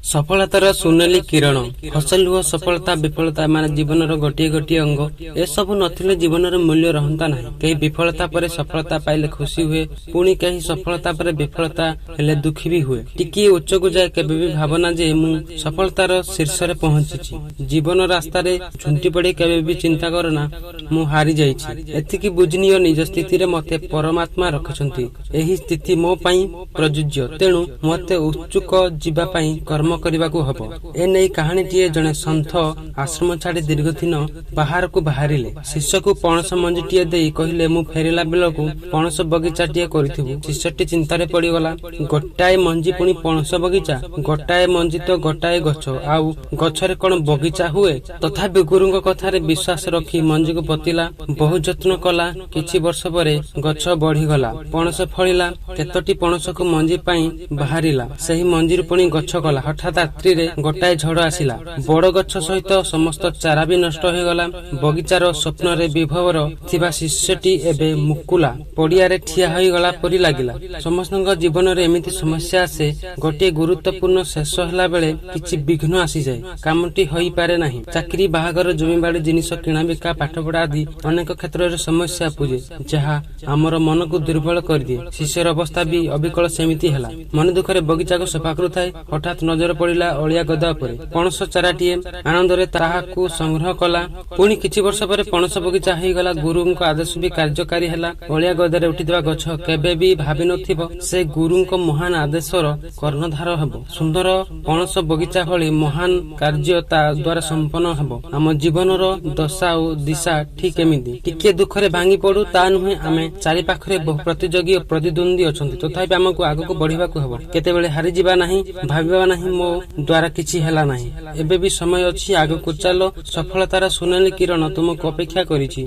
सफलतार सुनेली किरण hustle हुआ सफलता विफलता मान जीवन गोटे गोटे अंग ए सब नथिले जीवन मूल्य रहंता नहीं। कहीं विफलता पर सफलता पाइले खुशी हुए, पुणी कहीं सफलता पर विफलता हेले दुखी भी हुए। टिकी उच्च को जाए केबे भी भावना जे मु सफलतार शीर्ष रे पहुंची। जीवन रास्ता रे झुंटी पड़ी केबे भी चिंता करना मु हारी जाइछि। एतिकी बुझनियो निज स्थिति रे मते परमात्मा रखछंती। एही स्थिति मो पई प्रयोज्य, तेणु मते उच्चुक जीवा पई कर्म करबाकू हबो। ए नै कहानी टीए जने संथ आश्रम छाड़ी दीर्घ दिन बाहर को बाहरिले। शिष्य को पणस मंजी टीए देई कहिले मु फेरिला बेलकू पणस बगीचा टीए करिथिबु। शिष्यटी चिंतारे पड़ी गला। गोटाए मंजी पुणी पणस बगीचा, गोटाए मंजी तो गोटाए गछ, आउ गछरे कोन बगीचा हुए। तथापि गुरुଙ୍କ कथारे विश्वास रखी मंजी को पतिला, बहु यत्न कला। किछि वर्ष परे गछ बढ़ी गला, पणस फळिला। केतोटी पणस को मंजी पई बाहरिला, सेही मंजीर पुणी गछ कला। हठात रात्रि रे गोटाए झड़ आसिला, बड़ गछ सहित समस्त चारा भी नष्ट हो गला। बगीचार स्वप्न रे विभवर थिबा शिष्यटी एबे मुकुला पड़िया रे ठिया होई गला परी लागिला। समस्तଙ୍କ जीवन रे एमिति समस्या आसे, गोटे गुरुत्वपूर्ण शेष होला बेले किछि विघ्न आसी जाय। कामटी होई पारे नाही। चाकरी, बाहागर, जमीबाड़ी जिनिस किणा बिका, पाठपढ़ा आदि अनेक क्षेत्र रे समस्या पूजे, जहा हमर मन को दुर्बल कर दिए। शिष्यर अवस्था भी अबिकल सेमिति हेला। मन दुखरे बगीचा को सफा करुथाय। हठात नजर पड़िला अलिया गदा पर पणस चाराटीए। आनंद रे ताहाकू संग्रह कला। पुणी किछि वर्ष पर पणस बगीचा हो गला। गुरुଙ୍କ आदेश भी कार्यकारी हेला। अलिया गदारे उठिथिबा गछ केबे भी भाबि नथिबो से गुरुଙ୍କ महान आदेशर कर्णधार हेबो। सुंदर पणस बगीचा भली महान कार्य ता द्वारा संपन्न हेबो। आम जीवनर दशा और दिशा ठीक एमिति। टिके दुखरे भांगी पड़ू ता नुहे आमे चारि पाखरे बहु प्रतियोगी और प्रतिद्वंदी अछंती। तथापि आमको आगको बढ़िबाकू हेबो। केतेबेले हारि जिबा नाही, भाबिबा नाही मो द्वारा किछि हेला नाही। एबे भी समय अछि, आगको चलो। सफलतार सुनेली किरण तुमको अपेक्षा करिछि।